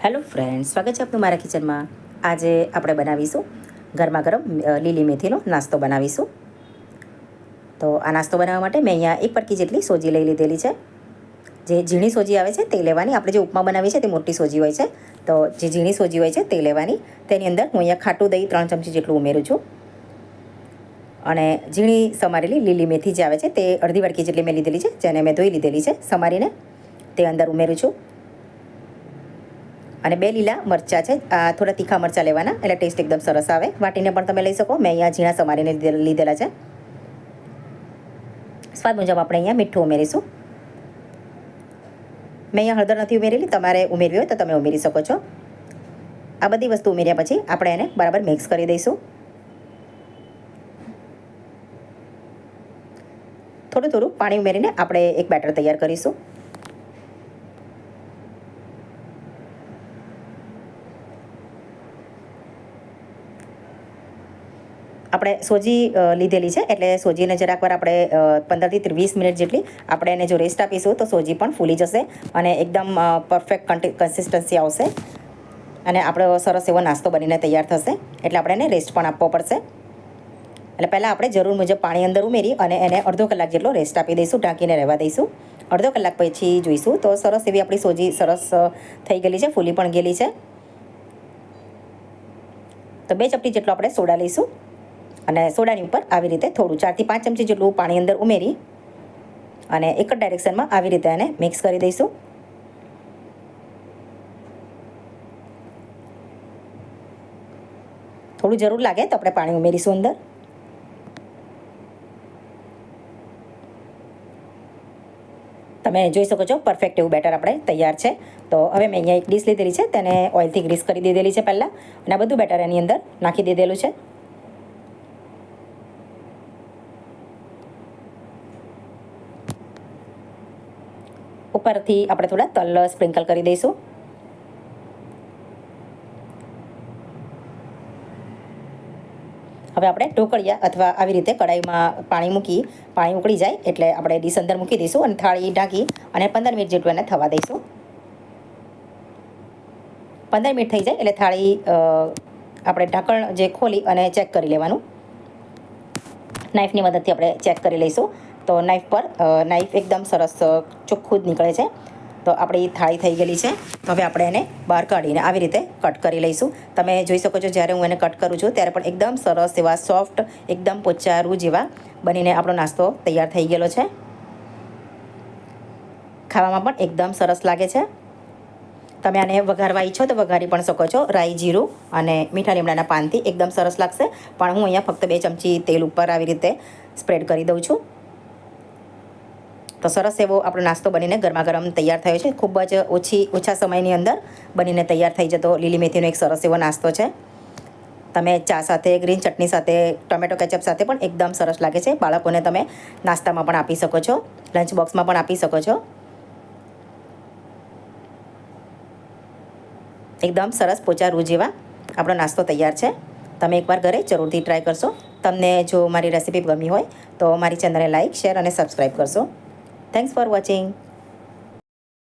Hello friend, સ્વાગત છે આપનું મારા કિચનમાં. આજે આપણે બનાવીશું ગરમા ગરમ લીલી મેથીનો નાસ્તો બનાવીશું. તો આ નાસ્તો બનાવવા માટે મેં અહીંયા એક પટકી જેટલી સોજી લઈ લીધેલી છે. જે ઝીણી સોજી આવે છે તે લેવાની. આપણે જે ઉપમા બનાવીએ છીએ તે મોટી સોજી હોય છે, તો જે ઝીણી સોજી હોય છે તે લેવાની. તેની અંદર હું અહીંયા ખાટું દહીં 3 ચમચી જેટલું ઉમેરું છું. અને ઝીણી સમારેલી લીલી મેથી જે આવે છે તે અડધી વાટકી જેટલી મેં લીધેલી છે, જેને મેં ધોઈ લીધેલી છે સમારીને, તે અંદર ઉમેરું છું. અને 2 લીલા મરચાં છે, આ થોડા તીખા મરચાં લેવાના, એટલે ટેસ્ટ એકદમ સરસ આવે. વાટીને પણ તમે લઈ શકો. મેં અહીંયા ઝીણા સમારીને લીધેલા છે. સ્વાદ મુજબ આપણે અહીંયા મીઠું ઉમેરીશું. મેં અહીંયા હળદર નથી ઉમેરેલી, તમારે ઉમેરવી હોય તો તમે ઉમેરી શકો છો. આ બધી વસ્તુ ઉમેર્યા પછી આપણે એને બરાબર મિક્સ કરી દઈશું. થોડું થોડું પાણી ઉમેરીને આપણે એક બેટર તૈયાર કરીશું. આપણે સોજી લીધેલી છે, એટલે સોજીને જરાક વાર આપણે 15 થી 20 મિનિટ જેટલી આપણે એને જો રેસ્ટ આપીશું તો સોજી પણ ફૂલી જશે અને એકદમ પરફેક્ટ કન્સિસ્ટન્સી આવશે અને આપણો સરસ એવો નાસ્તો બનીને તૈયાર થશે. એટલે આપણે એને રેસ્ટ પણ આપવો પડશે. એટલે પહેલાં આપણે જરૂર મુજબ પાણી અંદર ઉમેરી અને એને અડધો કલાક જેટલો રેસ્ટ આપી દઈશું, ઢાંકીને રહેવા દઈશું. અડધો કલાક પછી જોઈશું તો સરસ એવી આપણી સોજી સરસ થઈ ગયેલી છે, ફૂલી પણ ગયેલી છે. તો 2 ચપટી જેટલો આપણે સોડા લઈશું અને સોડાની ઉપર આવી રીતે થોડું 4 થી 5 ચમચી જેટલું પાણી અંદર ઉમેરી અને એક જ ડાયરેક્શનમાં આવી રીતે એને મિક્સ કરી દઈશું. થોડું જરૂર લાગે તો આપણે પાણી ઉમેરીશું અંદર. તમે જોઈ શકો છો પરફેક્ટ એવું બેટર આપણે તૈયાર છે. તો હવે મેં અહીંયા એક ડીશ લીધેલી છે, તેને ઓઇલથી ગ્રીસ કરી દીધેલી છે પહેલાં, અને આ બધું બેટર એની અંદર નાખી દીધેલું છે. ઉપરથી આપણે થોડા તલ સ્પ્રિંકલ કરી દઈશું. હવે આપણે ઢોકળિયા અથવા આવી રીતે કડાઈમાં પાણી ઉકળી જાય એટલે આપણે ડીશ અંદર મૂકી દઈશું અને થાળી ઢાંકી અને 15 મિનિટ જેટલું એને થવા દઈશું. 15 મિનિટ થઈ જાય એટલે થાળી આપણે ઢાંકણ જે ખોલી અને ચેક કરી લેવાનું. નાઈફની મદદથી આપણે ચેક કરી લઈશું. તો નાઈફ એકદમ સરસ ચોખ્ખું જ નીકળે છે. તો આપણી થાળી થઈ ગયેલી છે. તો હવે આપણે એને બહાર કાઢીને આવી રીતે કટ કરી લઈશું. તમે જોઈ શકો છો જ્યારે હું એને કટ કરું છું ત્યારે પણ એકદમ સરસ એવા સોફ્ટ, એકદમ પોચા રૂ જેવા બનીને આપણો નાસ્તો તૈયાર થઈ ગયેલો છે. ખાવામાં પણ એકદમ સરસ લાગે છે. તમે આને વઘારવા ઈચ્છો તો વઘારી પણ શકો છો. રાઈ, જીરું અને મીઠા લીમડાના પાનથી એકદમ સરસ લાગશે. પણ હું અહીંયા ફક્ત 2 ચમચી તેલ ઉપર આવી રીતે સ્પ્રેડ કરી દઉં છું. તો સરસ એવો આપણો નાસ્તો બનીને ગરમા ગરમ તૈયાર થયો છે. ખૂબ જ ઓછા સમયની અંદર બનીને તૈયાર થઈ જતો લીલી મેથીનો એક સરસ એવો નાસ્તો છે. તમે ચા સાથે, ગ્રીન ચટણી સાથે, ટોમેટો કેચઅપ સાથે પણ એકદમ સરસ લાગે છે. બાળકોને તમે નાસ્તામાં પણ આપી શકો છો, લંચ બોક્સમાં પણ આપી શકો છો. એકદમ સરસ પોચા રૂ જેવા આપણો નાસ્તો તૈયાર છે. તમે એકવાર ઘરે જરૂરથી ટ્રાય કરશો. તમને જો મારી રેસિપી ગમી હોય તો મારી ચેનલને લાઇક, શેર અને સબસ્ક્રાઈબ કરશો. Thanks for watching.